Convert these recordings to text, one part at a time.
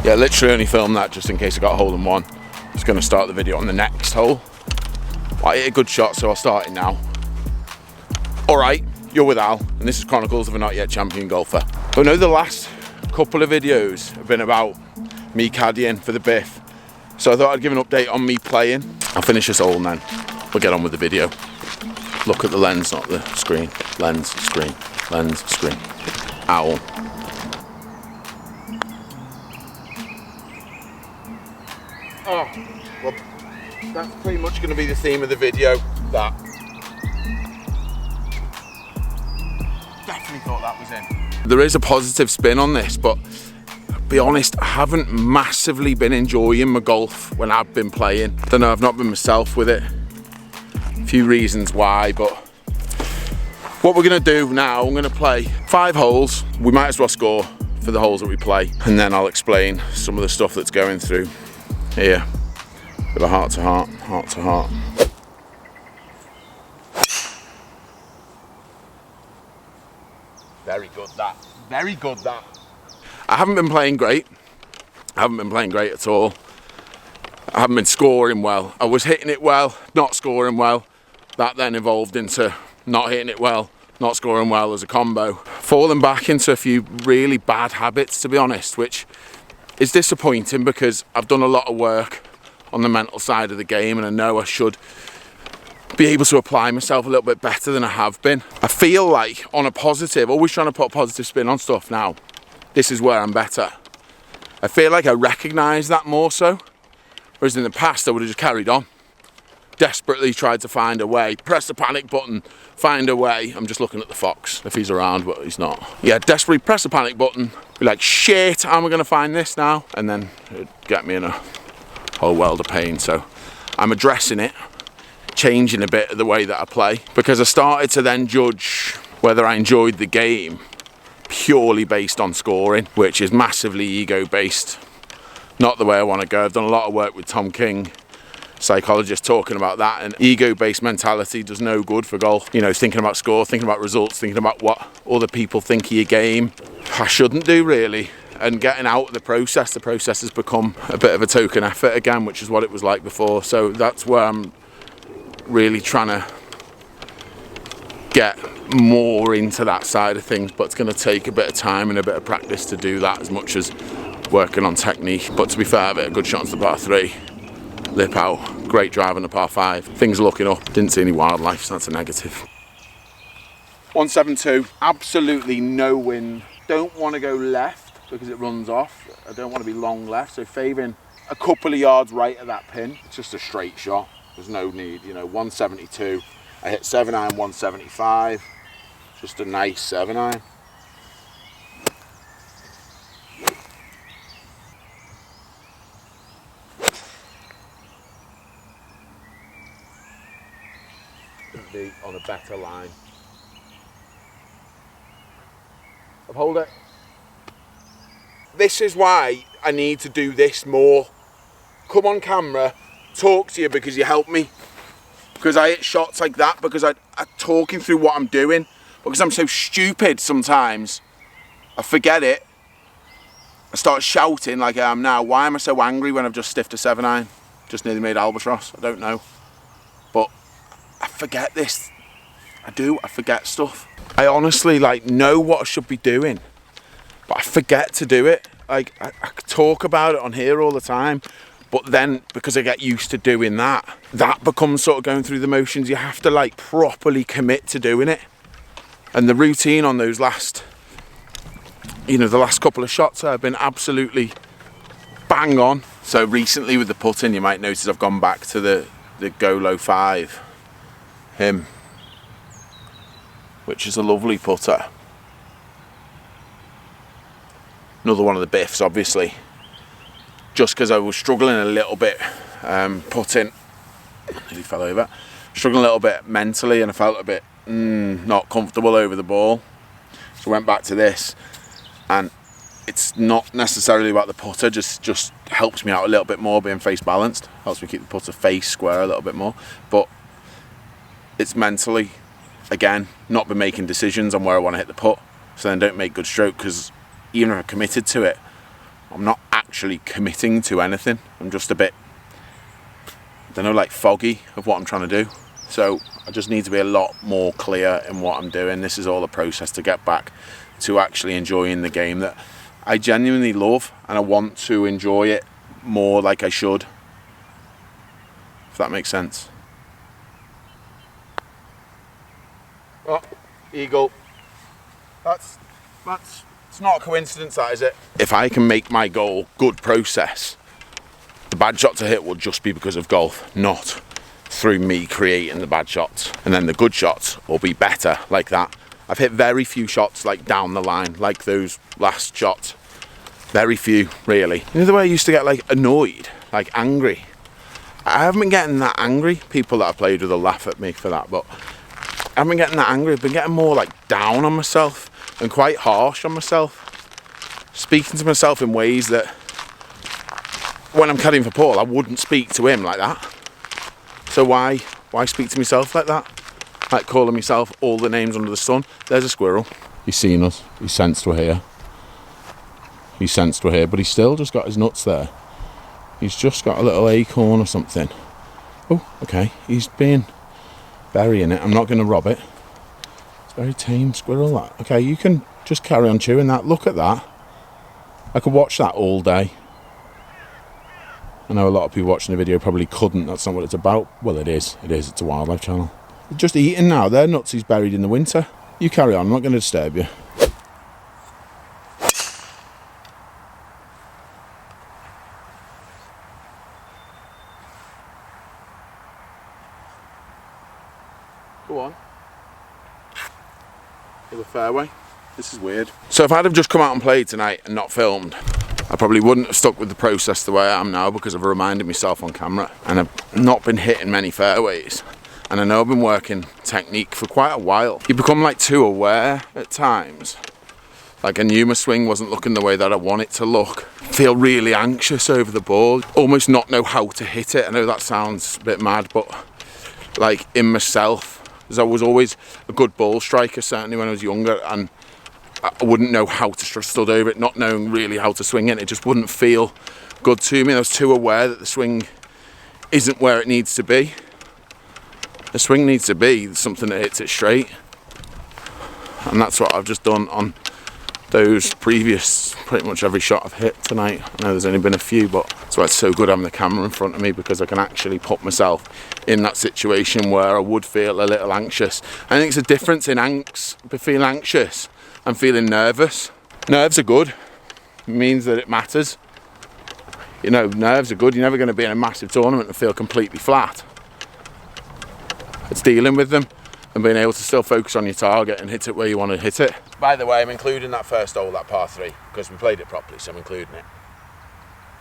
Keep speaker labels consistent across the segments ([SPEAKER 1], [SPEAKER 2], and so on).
[SPEAKER 1] Yeah, literally only filmed that just in case I got a hole in one. Just going to start the video on the next hole. I hit a good shot, so I'll start it now. Alright, you're with Al, and this is Chronicles of a Not Yet Champion Golfer. I know the last couple of videos have been about me caddying for the biff, so I thought I'd give an update on me playing. I'll finish this hole and then we'll get on with the video. Look at the lens, not the screen. Lens, screen, lens, screen. Owl. Oh, well, that's pretty much going to be the theme of the video. That. Definitely thought that was in. There is a positive spin on this, but to be honest, I haven't massively been enjoying my golf when I've been playing. I don't know, I've not been myself with it. A few reasons why, but what we're going to do now, I'm going to play 5 holes. We might as well score for the holes that we play, and then I'll explain some of the stuff that's going through here. Bit of heart to heart, heart to heart. Very good that. Very good that. I haven't been playing great. I haven't been playing great at all. I haven't been scoring well. I was hitting it well, not scoring well. That then evolved into not hitting it well, not scoring well as a combo. Falling back into a few really bad habits, to be honest, which is disappointing because I've done a lot of work on the mental side of the game, and I know I should be able to apply myself a little bit better than I have been. I feel like on a positive, always trying to put a positive spin on stuff now, this is where I'm better. I feel like I recognise that more so, whereas in the past I would have just carried on. Desperately tried to find a way, press the panic button, find a way. I'm just looking at the fox, if he's around, but he's not. Yeah, desperately press the panic button, be like, shit, how am I going to find this now? And then it'd get me in a whole world of pain. So I'm addressing it, changing a bit of the way that I play, because I started to then judge whether I enjoyed the game purely based on scoring, which is massively ego based. Not the way I want to go. I've done a lot of work with Tom King, psychologist, talking about that, and ego-based mentality does no good for golf. You know, thinking about score, thinking about results, thinking about what other people think of your game. I shouldn't do, really. And getting out of the process has become a bit of a token effort again, which is what it was like before. So that's where I'm really trying to get more into that side of things, but it's going to take a bit of time and a bit of practice to do that, as much as working on technique. But to be fair, I've hit a good shot to the par 3. Lip out, great drive on the par 5. Things are looking up. Didn't see any wildlife, so that's a negative. 172, absolutely no wind. Don't want to go left because it runs off. I don't want to be long left, so favouring a couple of yards right at that pin. It's just a straight shot. There's no need, you know. 172. I hit 7-iron 175. Just a nice 7-iron. Be on a better line. I've hold it. This is why I need to do this more. Come on camera, talk to you because you help me. Because I hit shots like that because I'm talking through what I'm doing. Because I'm so stupid sometimes, I forget it. I start shouting like I am now. Why am I so angry when I've just stiffed a 7-iron? Just nearly made albatross, I don't know. But I forget this. I do, I forget stuff. I honestly know what I should be doing, but I forget to do it. I talk about it on here all the time, but then because I get used to doing that becomes sort of going through the motions. You have to properly commit to doing it. And the routine on those last, the last couple of shots have been absolutely bang on. So recently with the putting, you might notice I've gone back to the Go Low 5. Him, which is a lovely putter. Another one of the biffs, obviously. Just because I was struggling a little bit putting, nearly fell over. Struggling a little bit mentally, and I felt a bit not comfortable over the ball. So I went back to this, and it's not necessarily about the putter. Just helps me out a little bit more being face balanced. Helps me keep the putter face square a little bit more, but it's mentally, again, not been making decisions on where I want to hit the putt, so then don't make good stroke, because even if I'm committed to it, I'm not actually committing to anything. I'm just a bit, I don't know, like foggy of what I'm trying to do. So I just need to be a lot more clear in what I'm doing. This is all a process to get back to actually enjoying the game that I genuinely love, and I want to enjoy it more like I should, if that makes sense. Oh, eagle. That's it's not a coincidence, that, is it? If I can make my goal good process, the bad shot to hit will just be because of golf, not through me creating the bad shots. And then the good shots will be better like that. I've hit very few shots like down the line, like those last shots. Very few, really. You know the way I used to get like annoyed, like angry? I haven't been getting that angry. People that I played with will laugh at me for that, but I haven't been getting that angry. I've been getting more like down on myself and quite harsh on myself. Speaking to myself in ways that when I'm caddying for Paul, I wouldn't speak to him like that. So why speak to myself like that? Like calling myself all the names under the sun. There's a squirrel. He's seen us. He sensed we're here. He sensed we're here, but he's still just got his nuts there. He's just got a little acorn or something. Oh, okay. He's been burying it. I'm not going to rob it. It's a very tame squirrel, that. Okay, you can just carry on chewing that. Look at that. I could watch that all day. I know a lot of people watching the video probably couldn't. That's not what it's about. Well, it is. It is. It's a wildlife channel. They're just eating now. They're nuts he's buried in the winter. You carry on. I'm not going to disturb you. Go on. To the fairway. This is weird. So if I'd have just come out and played tonight and not filmed, I probably wouldn't have stuck with the process the way I am now, because I've reminded myself on camera, and I've not been hitting many fairways. And I know I've been working technique for quite a while. You become like too aware at times. Like I knew my swing wasn't looking the way that I want it to look. Feel really anxious over the ball. Almost not know how to hit it. I know that sounds a bit mad, but like in myself, because I was always a good ball striker, certainly when I was younger, and I wouldn't know how to stud over it, not knowing really how to swing it. It just wouldn't feel good to me. I was too aware that the swing isn't where it needs to be. The swing needs to be something that hits it straight. And that's what I've just done on those previous, pretty much every shot I've hit tonight. I know there's only been a few, but that's why it's so good having the camera in front of me, because I can actually put myself in that situation where I would feel a little anxious. I think it's a difference in feeling anxious and feeling nervous. Nerves are good. It means that it matters. You know, nerves are good. You're never going to be in a massive tournament and feel completely flat. It's dealing with them and being able to still focus on your target and hit it where you want to hit it. By the way, I'm including that first hole, that par 3, because we played it properly, so I'm including it.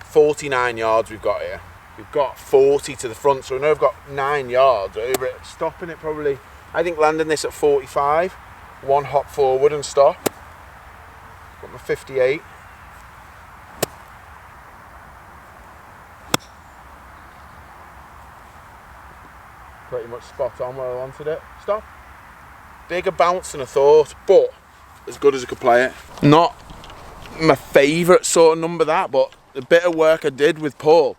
[SPEAKER 1] 49 yards we've got here. We've got 40 to the front, so I know I've got 9 yards over it. Stopping it probably, I think landing this at 45. One hop forward and stop. Got my 58. Pretty much spot on where I wanted it. Stop. Bigger bounce than I thought, but as good as I could play it. Not my favourite sort of number, that, but the bit of work I did with Paul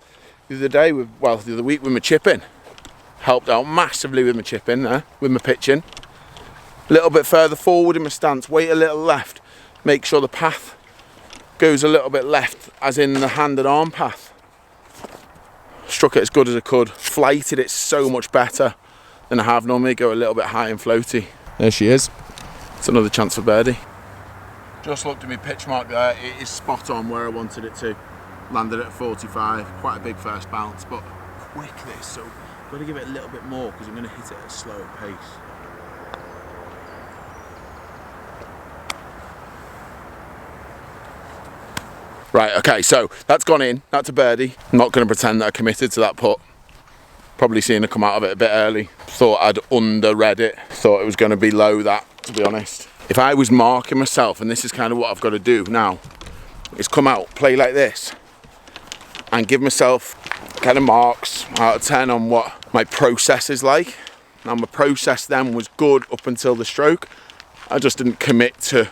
[SPEAKER 1] the other week with my chipping helped out massively with my chipping there, with my pitching. A little bit further forward in my stance, wait a little left, make sure the path goes a little bit left, as in the hand and arm path. Struck it as good as I could, flighted it so much better than I have normally, go a little bit high and floaty. There she is. It's another chance for birdie. Just looked at my pitch mark there, it is spot on where I wanted it to. Landed at 45, quite a big first bounce, but quick this, so I've got to give it a little bit more because I'm going to hit it at a slower pace. Right, okay, so that's gone in, that's a birdie. I'm not going to pretend that I committed to that putt. Probably seen her come out of it a bit early. Thought I'd under-read it, thought it was going to be low, that, to be honest. If I was marking myself, and this is kind of what I've got to do now, is come out, play like this, and give myself kind of marks out of 10 on what my process is like. Now my process then was good up until the stroke. I just didn't commit to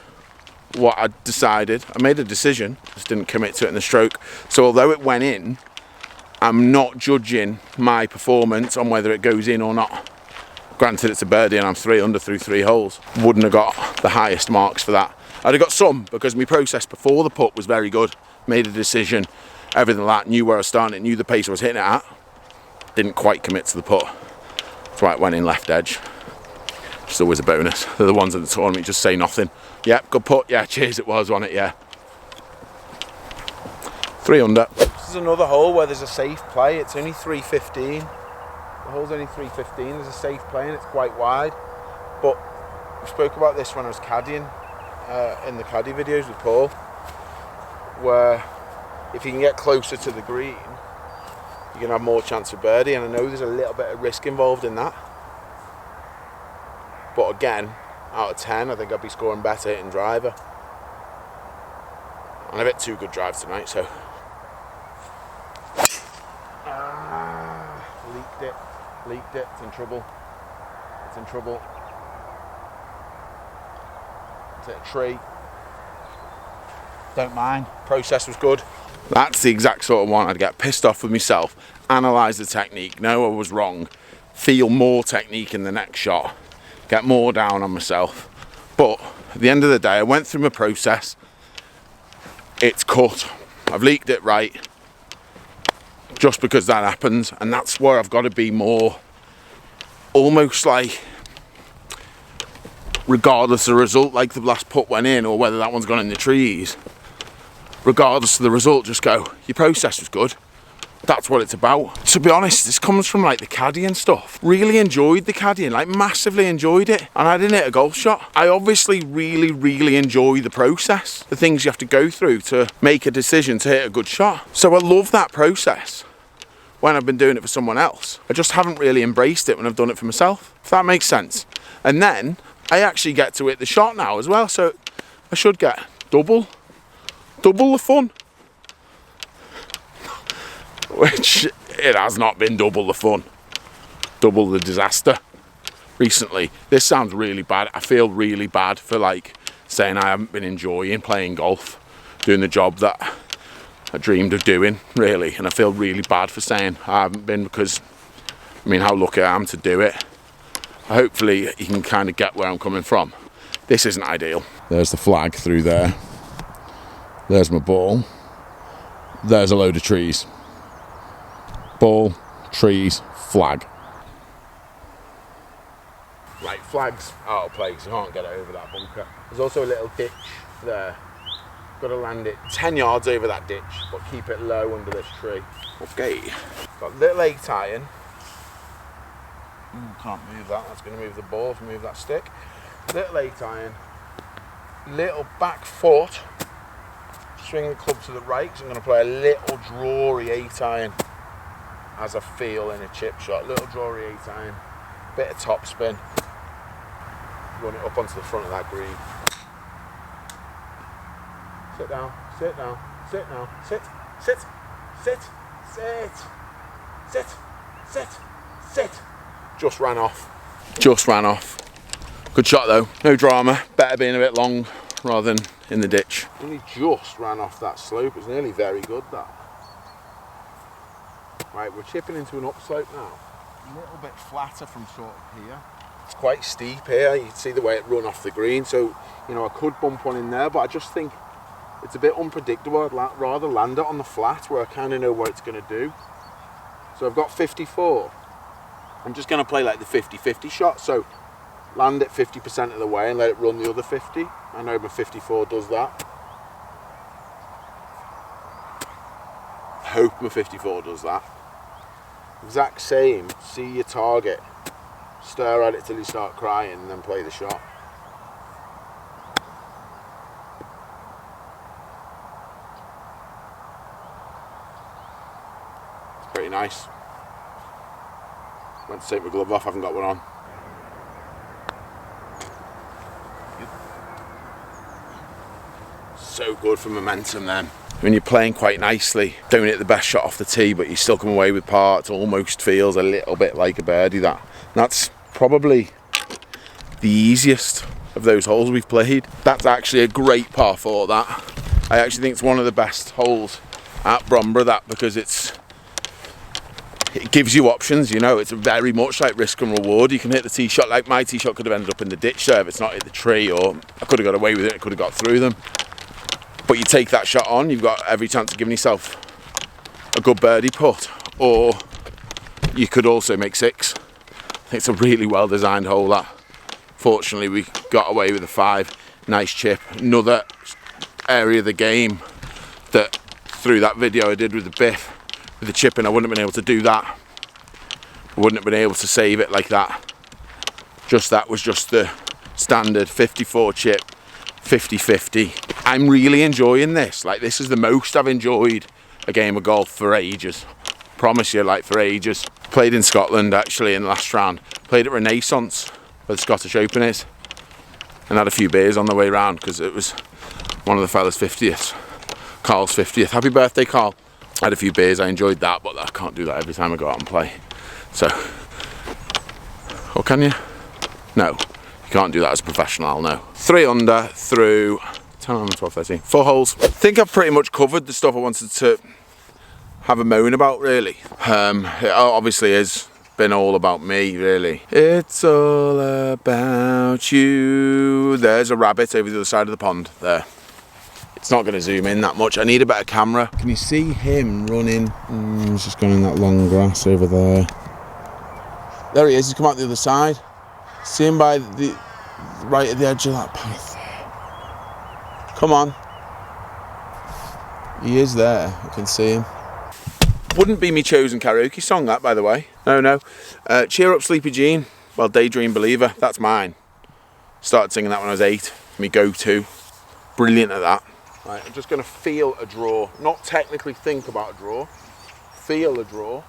[SPEAKER 1] what I decided. I made a decision, just didn't commit to it in the stroke. So although it went in, I'm not judging my performance on whether it goes in or not. Granted, it's a birdie and I'm 3 under through 3 holes. Wouldn't have got the highest marks for that. I'd have got some because my process before the putt was very good. Made a decision, everything like that, knew where I was starting, knew the pace I was hitting it at. Didn't quite commit to the putt. That's why it went in left edge. It's always a bonus. They're the ones in the tournament just say nothing. Yep, good putt. Yeah, cheers, it was, wasn't it? Yeah. 3 under. This is another hole where there's a safe play. It's only 315. The hole's only 315. There's a safe play and it's quite wide. But we spoke about this when I was caddying in the caddy videos with Paul, where if you can get closer to the green, you're going to have more chance of birdie. And I know there's a little bit of risk involved in that. But again, out of 10, I think I'd be scoring better hitting driver. And I've hit 2 good drives tonight, so. Leaked it, it's in trouble. It's in trouble. It's hit a tree. Don't mind, process was good. That's the exact sort of one I'd get pissed off with myself, analyse the technique, know I was wrong, feel more technique in the next shot, get more down on myself. But at the end of the day, I went through my process, it's cut, I've leaked it right, just because that happens, and that's where I've got to be more, almost like, regardless of the result, like the last putt went in, or whether that one's gone in the trees, regardless of the result, just go, your process was good. That's what it's about. To be honest, this comes from like the caddying stuff. Really enjoyed the caddying, like massively enjoyed it. And I didn't hit a golf shot. I obviously really enjoy the process. The things you have to go through to make a decision to hit a good shot. So I love that process when I've been doing it for someone else. I just haven't really embraced it when I've done it for myself, if that makes sense. And then I actually get to hit the shot now as well. So I should get double the fun. Which it has not been double the fun, double the disaster recently. This sounds really bad. I feel really bad for like saying I haven't been enjoying playing golf, doing the job that I dreamed of doing, really. And I feel really bad for saying I haven't been, because I mean, how lucky I am to do it. Hopefully you can kind of get where I'm coming from. This isn't ideal. There's the flag through there. There's my ball. There's a load of trees. Ball, trees, flag. Right, flag's out of place, you can't get it over that bunker. There's also a little ditch there. Got to land it 10 yards over that ditch, but keep it low under this tree. Okay. Got little 8 iron. Can't move that, that's going to move the ball if I move that stick. Little 8 iron. Little back foot. Swing the club to the right, because I'm going to play a little drawy 8 iron. As I feel in a chip shot, little drawy 8 iron, bit of top spin, run it up onto the front of that green. Sit down, sit down, sit now, sit, sit, sit, sit, sit, sit, sit. Just ran off. Good shot though, no drama, better being a bit long rather than in the ditch. Only just ran off that slope, it's nearly very good that. Right, we're chipping into an upslope now. A little bit flatter from sort of here. It's quite steep here, you can see the way it run off the green, so, you know, I could bump one in there, but I just think it's a bit unpredictable. I'd rather land it on the flat where I kind of know what it's going to do. So I've got 54. I'm just going to play like the 50-50 shot, so land it 50% of the way and let it run the other 50. I know my 54 does that. Hope my 54 does that. Exact same, see your target, stare at it till you start crying and then play the shot. It's pretty nice. Went to take my glove off, haven't got one on. So good for momentum then. When you're playing quite nicely, don't hit the best shot off the tee, but you still come away with par, it almost feels a little bit like a birdie. That's probably the easiest of those holes we've played. That's actually a great par 4, that. I actually think it's one of the best holes at Bromborough, that, because it gives you options, you know. It's very much like risk and reward. You can hit the tee shot, like my tee shot could have ended up in the ditch there if it's not hit the tree, or I could have got away with it, I could have got through them. But you take that shot on, you've got every chance of giving yourself a good birdie putt, or you could also make 6. It's a really well designed hole, that. Fortunately we got away with a 5. Nice chip. Another area of the game that through that video I did with the biff, with the chipping, I wouldn't have been able to do that. I wouldn't have been able to save it like that. That was just the standard 54 chip, 50-50. I'm really enjoying this. Like, this is the most I've enjoyed a game of golf for ages. Promise you, like, for ages. Played in Scotland actually in the last round. Played at Renaissance, where the Scottish Open is, and had a few beers on the way round because it was one of the fellas' 50th. Carl's 50th. Happy birthday, Carl. I had a few beers, I enjoyed that, but I can't do that every time I go out and play. So, or can you? No, you can't do that as a professional, no. 3 under through 10, 11, 12, 13. 4 holes. I think I've pretty much covered the stuff I wanted to have a moan about, really. It obviously has been all about me, really. It's all about you. There's a rabbit over the other side of the pond there. It's not going to zoom in that much. I need a better camera. Can you see him running? He's just gone in that long grass over there. There he is. He's come out the other side. See him by the right at the edge of that path there. Come on. He is there. I can see him. Wouldn't be me chosen karaoke song, that, by the way. No. Cheer Up Sleepy Jean. Well, Daydream Believer. That's mine. Started singing that when I was 8. Me go-to. Brilliant at that. Right, I'm just going to feel a draw. Not technically think about a draw. Feel a draw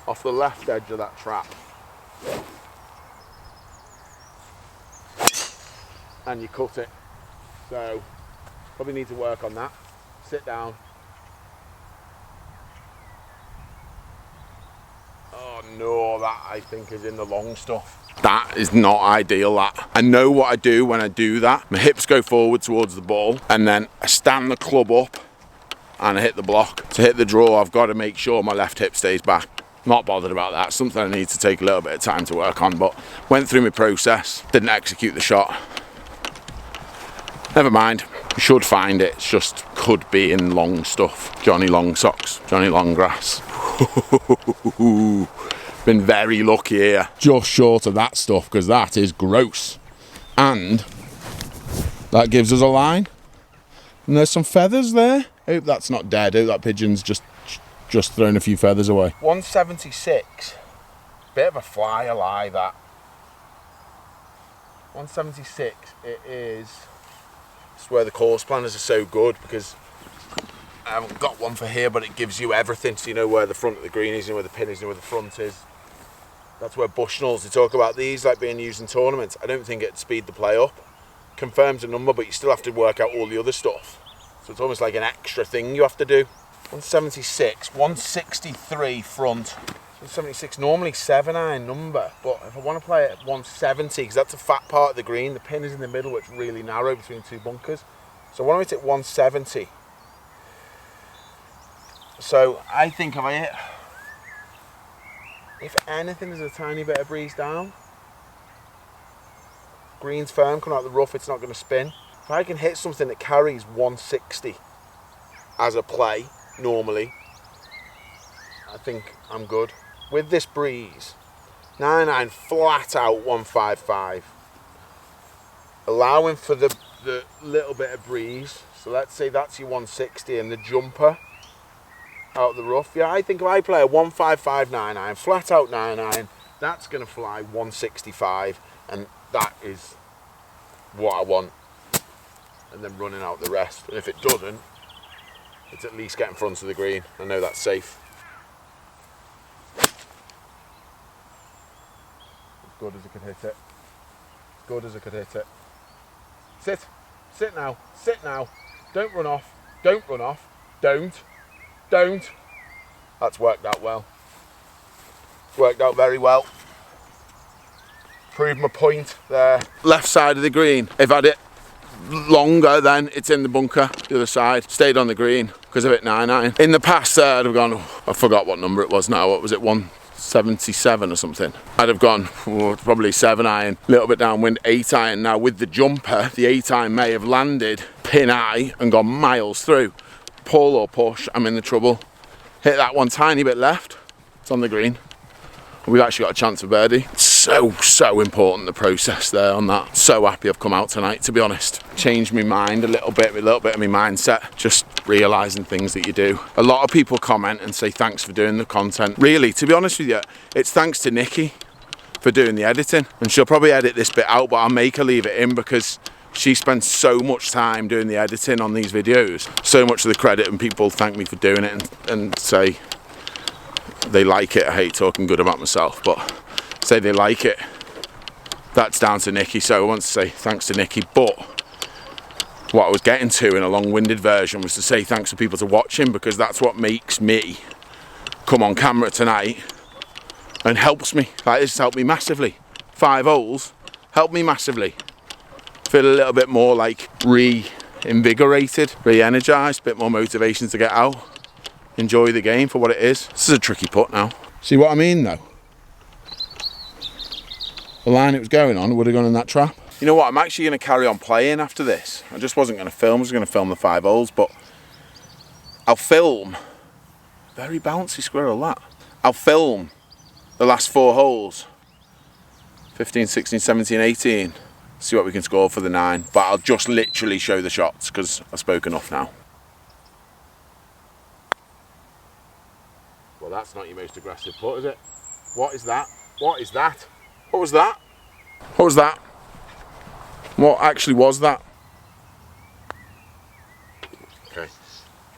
[SPEAKER 1] off the left edge of that trap. And you cut it. So, probably need to work on that. Sit down. Oh no, that I think is in the long stuff. That is not ideal, that. I know what I do when I do that. My hips go forward towards the ball, and then I stand the club up and I hit the block. To hit the draw, I've got to make sure my left hip stays back. Not bothered about that. Something I need to take a little bit of time to work on, but went through my process, didn't execute the shot. Never mind, you should find it. It's just could be in long stuff. Johnny Long Socks, Johnny Long Grass. Been very lucky here. Just short of that stuff, because that is gross. And that gives us a line. And there's some feathers there. Hope that's not dead. Hope that pigeon's just thrown a few feathers away. 176. Bit of a fly lie, that. 176. It is. It's where the course planners are so good, because I haven't got one for here, but it gives you everything, so you know where the front of the green is, you know where the pin is, you know where the front is. That's where Bushnells, they talk about these like being used in tournaments. I don't think it'd speed the play up. Confirms a number, but you still have to work out all the other stuff. So it's almost like an extra thing you have to do. 176, 163 front. 176, normally 7-iron number, but if I want to play it at 170, because that's a fat part of the green, the pin is in the middle, which is really narrow between 2 bunkers. So I want to hit it 170. So I think if I hit, if anything, there's a tiny bit of breeze down. Green's firm, coming out the rough, it's not going to spin. If I can hit something that carries 160 as a play, normally, I think I'm good. With this breeze, 9-iron flat out 155. Allowing for the little bit of breeze. So let's say that's your 160 and the jumper out of the rough. Yeah, I think if I play a 155 9-iron, flat out 9-iron, that's going to fly 165, and that is what I want. And then running out the rest. And if it doesn't, it's at least get in front of the green. I know that's safe. As good as I could hit it. As good as I could hit it. Sit. Sit now. Sit now. Don't run off. Don't run off. Don't. That's worked out well. It's worked out very well. Prove my point there. Left side of the green. If I had it longer, then it's in the bunker. The other side. Stayed on the green because of it 9-iron. In the past, I'd have gone, I forgot what number it was now. What was it? 177 or something. I'd have gone probably 7-iron, a little bit downwind, 8-iron. Now with the jumper, the 8-iron may have landed pin eye and gone miles through. Pull or push, I'm in the trouble. Hit that one tiny bit left. It's on the green. We've actually got a chance of birdie. So important, the process there on that. So happy I've come out tonight, to be honest. Changed my mind a little bit of my mindset. Just realising things that you do. A lot of people comment and say thanks for doing the content. Really, to be honest with you, it's thanks to Nikki for doing the editing. And she'll probably edit this bit out, but I'll make her leave it in because she spends so much time doing the editing on these videos. So much of the credit, and people thank me for doing it and say they like it. I hate talking good about myself, but say they like it. That's down to Nikki, so I want to say thanks to Nikki. But what I was getting to in a long-winded version was to say thanks to people to watching, because that's what makes me come on camera tonight and helps me. Like, this has helped me massively. 5 holes helped me massively. Feel a little bit more like reinvigorated, re-energized, a bit more motivation to get out. Enjoy the game for what it is. This is a tricky putt now. See what I mean though? The line it was going on would have gone in that trap. You know what, I'm actually going to carry on playing after this. I just wasn't going to film, I was going to film the 5 holes, but I'll film, very bouncy squirrel that. I'll film the last 4 holes, 15, 16, 17, 18, see what we can score for the 9, but I'll just literally show the shots because I've spoken enough now. Well, that's not your most aggressive putt, is it? What is that? What is that? What was that? What was that? What actually was that? Okay.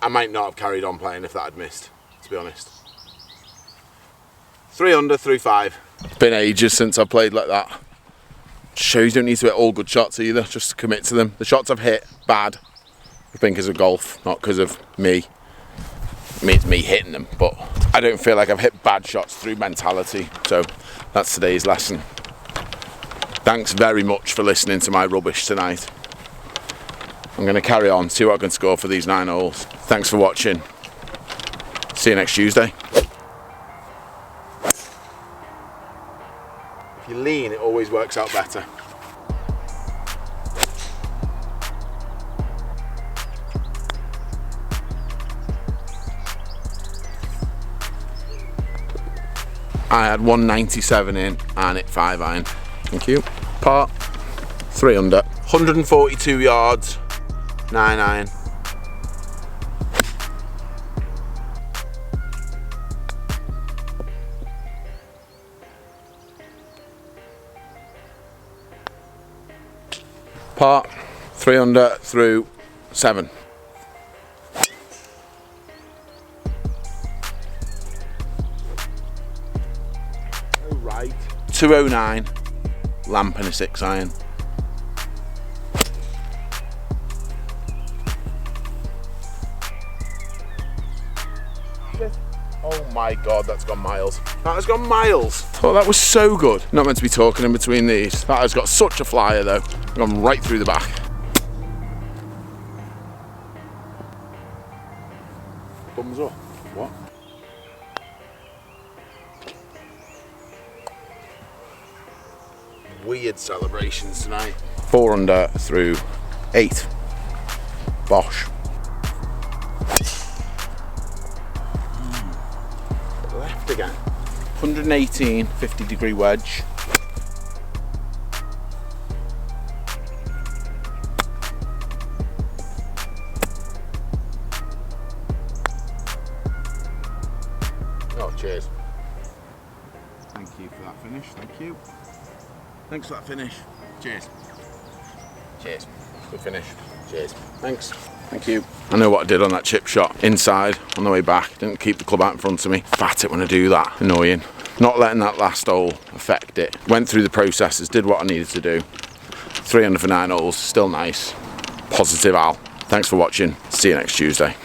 [SPEAKER 1] I might not have carried on playing if that had missed, to be honest. 3 under, 3-5. It's been ages since I've played like that. Shows you don't need to hit all good shots either, just to commit to them. The shots I've hit, bad, I think because of golf, not because of me. I mean, it's me hitting them, but I don't feel like I've hit bad shots through mentality. So that's today's lesson. Thanks very much for listening to my rubbish tonight. I'm going to carry on, see what I can score for these 9 holes. Thanks for watching. See you next Tuesday. If you lean, it always works out better. I had 197 in and it 5-iron. Thank you. Par, 3 under. 142 yards, 9-iron. Par, 3 under through 7. Right. 209, lamp and a 6-iron. Oh my God, that's gone miles. That has gone miles. Oh, that was so good. Not meant to be talking in between these. That has got such a flyer though. Gone right through the back. Thumbs up. What? Weird celebrations tonight. 4 under through 8. Bosh. Left again. 118, 50-degree wedge. Oh, cheers. Thank you for that finish. Thank you. Thanks for that finish. Cheers. Cheers. Good finish. Cheers. Thanks. Thank you. I know what I did on that chip shot. Inside, on the way back. Didn't keep the club out in front of me. Fat it when I do that. Annoying. Not letting that last hole affect it. Went through the processes, did what I needed to do. 3 under for 9 holes. Still nice. Positive Al. Thanks for watching. See you next Tuesday.